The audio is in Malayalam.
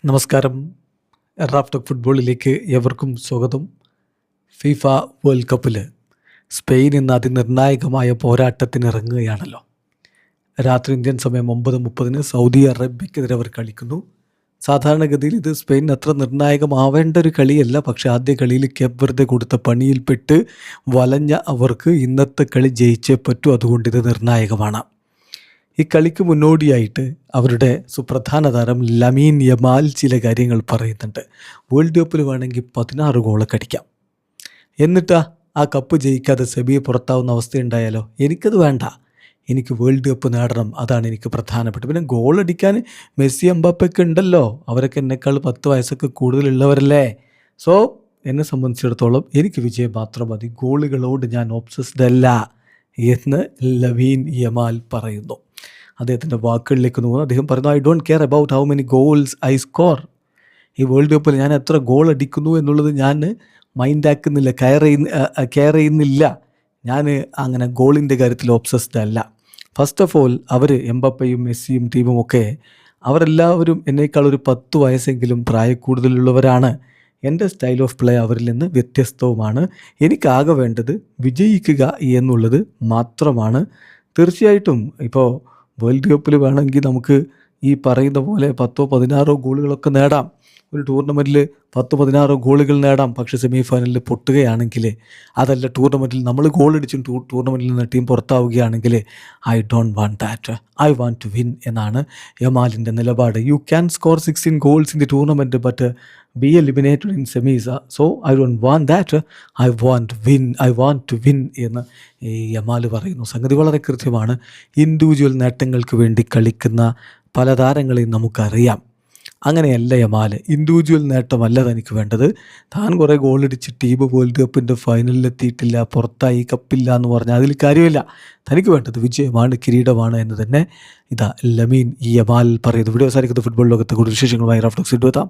നമസ്കാരം. റാഫ്റ്റോക്ക് ഫുട്ബോളിലേക്ക് ഏവർക്കും സ്വാഗതം. ഫിഫ വേൾഡ് കപ്പിൽ സ്പെയിൻ ഇന്ന് അതിനിർണായകമായ പോരാട്ടത്തിനിറങ്ങുകയാണല്ലോ. രാത്രി ഇന്ത്യൻ സമയം 9:30 സൗദി അറേബ്യക്കെതിരെ അവർ കളിക്കുന്നു. സാധാരണഗതിയിൽ ഇത് സ്പെയിൻ അത്ര നിർണായകമാവേണ്ട ഒരു കളിയല്ല. പക്ഷേ ആദ്യ കളിയിൽ കേപ്പ് വെർദെ കൊടുത്ത പണിയിൽപ്പെട്ട് വലഞ്ഞ അവർക്ക് ഇന്നത്തെ കളി ജയിച്ചേ പറ്റൂ. അതുകൊണ്ട് ഇത് നിർണായകമാണ്. ഈ കളിക്ക് മുന്നോടിയായിട്ട് അവരുടെ സുപ്രധാന താരം ലമീൻ യമാൽ ചില കാര്യങ്ങൾ പറയുന്നുണ്ട്. വേൾഡ് കപ്പിൽ വേണമെങ്കിൽ 16 ഗോളൊക്കെ അടിക്കാം, എന്നിട്ടാ ആ കപ്പ് ജയിക്കാതെ സെമിയെ പുറത്താവുന്ന അവസ്ഥയുണ്ടായാലോ? എനിക്കത് വേണ്ട. എനിക്ക് വേൾഡ് കപ്പ് നേടണം, അതാണ് എനിക്ക് പ്രധാനപ്പെട്ടത്. പിന്നെ ഗോളടിക്കാൻ മെസ്സി എംബാപ്പയൊക്കെ ഉണ്ടല്ലോ, അവരൊക്കെ എന്നെക്കാൾ 10 വയസ്സൊക്കെ കൂടുതലുള്ളവരല്ലേ. സോ എന്നെ സംബന്ധിച്ചിടത്തോളം എനിക്ക് വിജയം മാത്രം മതി, ഗോളുകളോട് ഞാൻ ഒബ്സസ്ഡ് അല്ല എന്ന് ലമീൻ യമാൽ പറയുന്നു. അദ്ദേഹത്തിൻ്റെ വാക്കുകളിലേക്ക് നോക്കുന്നു. അദ്ദേഹം പറയുന്നു, I don't care about how many goals I score. ഈ വേൾഡ് കപ്പിൽ ഞാൻ എത്ര ഗോൾ അടിക്കുന്നു എന്നുള്ളത് ഞാൻ മൈൻഡാക്കുന്നില്ല, കെയർ ചെയ്യുന്നില്ല. ഞാൻ അങ്ങനെ ഗോളിൻ്റെ കാര്യത്തിൽ ഒബ്സസ്ഡ് അല്ല. ഫസ്റ്റ് ഓഫ് ഓൾ അവർ എംബാപ്പയും മെസ്സിയും ടീമും ഒക്കെ അവരെല്ലാവരും എന്നേക്കാൾ ഒരു 10 വയസ്സെങ്കിലും പ്രായക്കൂടുതലുള്ളവരാണ്. എൻ്റെ സ്റ്റൈൽ ഓഫ് പ്ലേ അവരിൽ നിന്ന് വ്യത്യസ്തവുമാണ്. എനിക്കാകെ വേണ്ടത് വിജയിക്കുക എന്നുള്ളത് മാത്രമാണ്. തീർച്ചയായിട്ടും ഇപ്പോൾ വേൾഡ് കപ്പിൽ വേണമെങ്കിൽ നമുക്ക് ഈ പറയുന്ന പോലെ 10-16 ഗോളുകളൊക്കെ നേടാം. ഒരു ടൂർണമെൻറ്റിൽ 10-16 ഗോളുകൾ നേടാം. പക്ഷേ സെമി ഫൈനലിൽ പൊട്ടുകയാണെങ്കിൽ, അതല്ല ടൂർണമെൻറ്റിൽ നമ്മൾ ഗോൾ അടിച്ചും ടൂർണമെൻറ്റിൽ നിന്ന് ടീം പുറത്താവുകയാണെങ്കിൽ, I don't want that, I want to win എന്നാണ് യമാലിൻ്റെ നിലപാട്. You can score 16 goals in the tournament but be eliminated in semis. So I don't want that, I want to win എന്ന് ഈ യമാൽ പറയുന്നു. സംഗതി വളരെ കൃത്യമാണ്. ഇൻഡിവിജ്വൽ നേട്ടങ്ങൾക്ക് വേണ്ടി കളിക്കുന്ന പല താരങ്ങളെയും നമുക്കറിയാം. അങ്ങനെയല്ല യമാൽ. ഇൻഡിവിജ്വൽ നേട്ടമല്ല തനിക്ക് വേണ്ടത്. താൻ കുറേ ഗോളടിച്ച് ടീം വേൾഡ് കപ്പിൻ്റെ ഫൈനലിലെത്തിയിട്ടില്ല, പുറത്തായി, കപ്പില്ല എന്ന് പറഞ്ഞാൽ അതിൽ കാര്യമില്ല. തനിക്ക് വേണ്ടത് വിജയമാണ്, കിരീടമാണ് എന്ന് തന്നെ ഇതാ ലമീൻ യമാൽ പറയുന്നു. വീഡിയോ സാധിക്കുന്ന ഫുട്ബോൾ ലോകത്തെ കൂടുതൽ വിശേഷങ്ങളുമായി റാഫ്റ്റോക്സ് എത്താം.